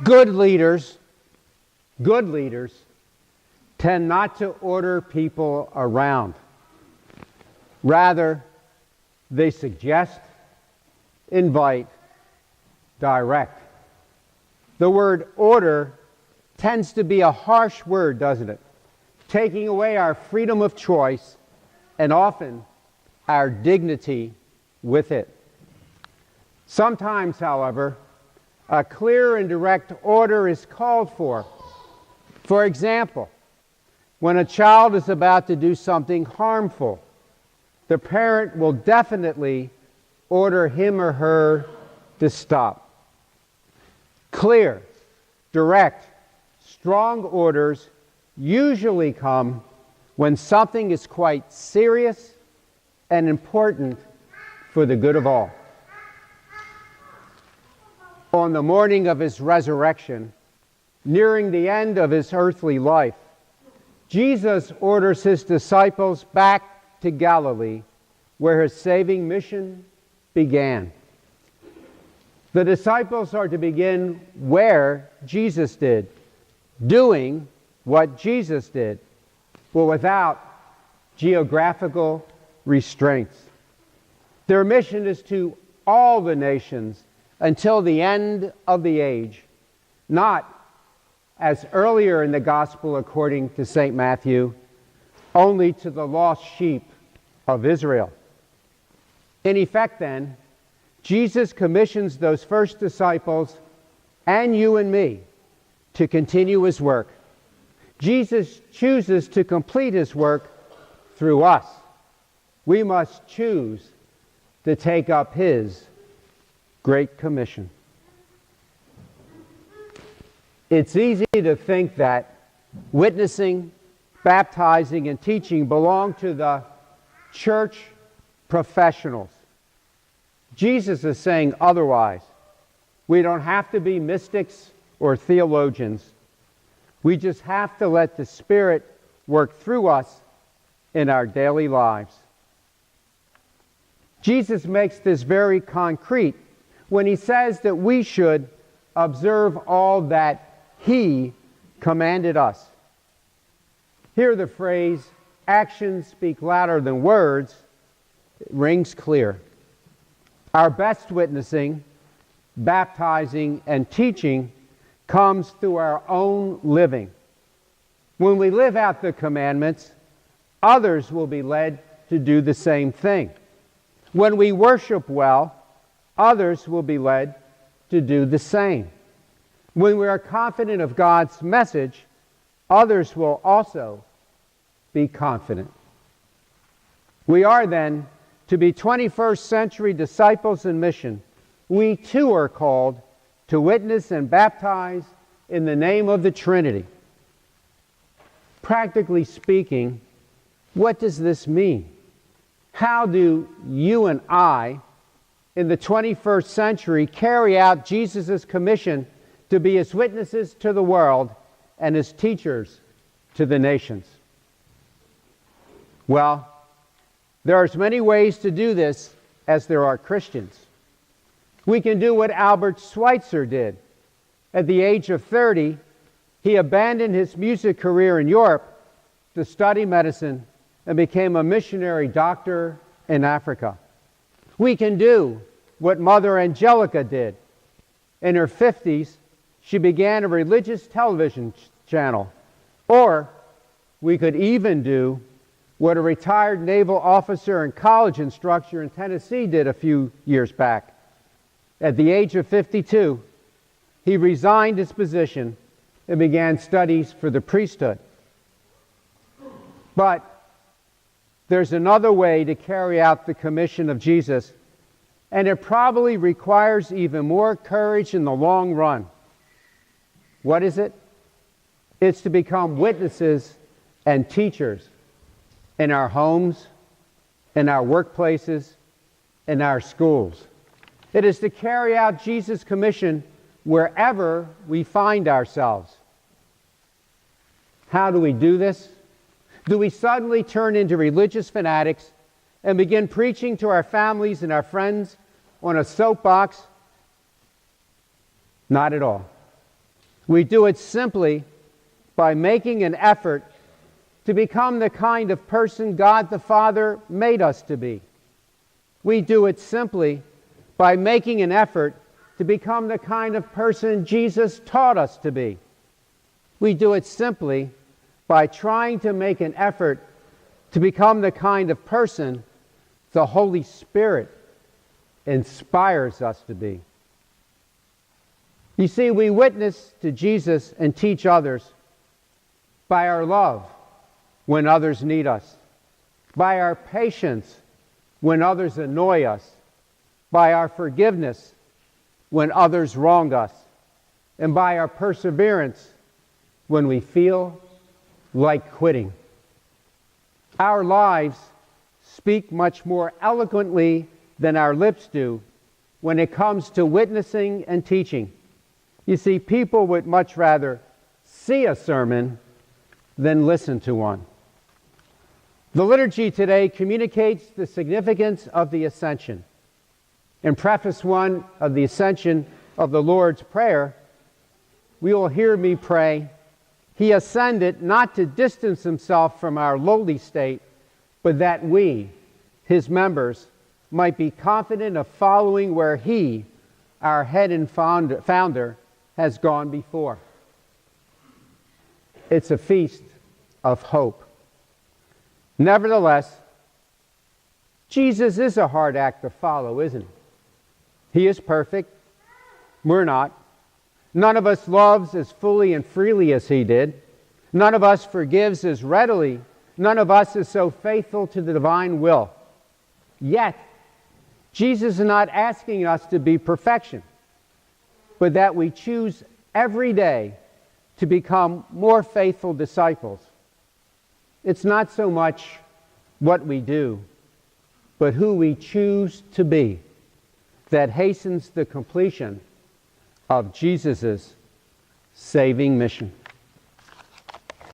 Good leaders tend not to order people around. Rather, they suggest, invite, direct. The word order tends to be a harsh word, doesn't it? Taking away our freedom of choice and often our dignity with it. Sometimes, however, a clear and direct order is called for. For example, when a child is about to do something harmful, the parent will definitely order him or her to stop. Clear, direct, strong orders usually come when something is quite serious and important for the good of all. On the morning of his resurrection, nearing the end of his earthly life, Jesus orders his disciples back to Galilee, where his saving mission began. The disciples are to begin where Jesus did, doing what Jesus did, but without geographical restraints. Their mission is to all the nations until the end of the age, not, as earlier in the Gospel according to St. Matthew, only to the lost sheep of Israel. In effect, then, Jesus commissions those first disciples and you and me to continue his work. Jesus chooses to complete his work through us. We must choose to take up his Great Commission. It's easy to think that witnessing, baptizing, and teaching belong to the church professionals. Jesus is saying otherwise. We don't have to be mystics or theologians. We just have to let the Spirit work through us in our daily lives. Jesus makes this very concrete when he says that we should observe all that he commanded us. Here the phrase, actions speak louder than words, rings clear. Our best witnessing, baptizing, and teaching comes through our own living. When we live out the commandments, others will be led to do the same thing. When we worship well, others will be led to do the same. When we are confident of God's message, others will also be confident. We are then to be 21st century disciples in mission. We too are called to witness and baptize in the name of the Trinity. Practically speaking, what does this mean? How do you and I, in the 21st century, carry out Jesus' commission to be his witnesses to the world and his teachers to the nations? Well, there are as many ways to do this as there are Christians. We can do what Albert Schweitzer did. At the age of 30, he abandoned his music career in Europe to study medicine and became a missionary doctor in Africa. We can do what Mother Angelica did. In her 50s, she began a religious television channel. Or we could even do what a retired naval officer and college instructor in Tennessee did a few years back. At the age of 52, he resigned his position and began studies for the priesthood. But there's another way to carry out the commission of Jesus, and it probably requires even more courage in the long run. What is it? It's to become witnesses and teachers in our homes, in our workplaces, in our schools. It is to carry out Jesus' commission wherever we find ourselves. How do we do this? Do we suddenly turn into religious fanatics and begin preaching to our families and our friends on a soapbox? Not at all. We do it simply by making an effort to become the kind of person God the Father made us to be. We do it simply by making an effort to become the kind of person Jesus taught us to be. We do it simply by trying to make an effort to become the kind of person the Holy Spirit inspires us to be. You see, we witness to Jesus and teach others by our love when others need us, by our patience when others annoy us, by our forgiveness when others wrong us, and by our perseverance when we feel like quitting. Our lives speak much more eloquently than our lips do when it comes to witnessing and teaching. You see, people would much rather see a sermon than listen to one. The liturgy today communicates the significance of the Ascension. In Preface 1 of the Ascension of the Lord's Prayer, we will hear me pray, "He ascended not to distance himself from our lowly state, but that we, his members, might be confident of following where he, our head and founder, has gone before." It's a feast of hope. Nevertheless, Jesus is a hard act to follow, isn't he? He is perfect. We're not. None of us loves as fully and freely as he did. None of us forgives as readily. None of us is so faithful to the divine will. Yet, Jesus is not asking us to be perfection, but that we choose every day to become more faithful disciples. It's not so much what we do, but who we choose to be that hastens the completion of Jesus' saving mission.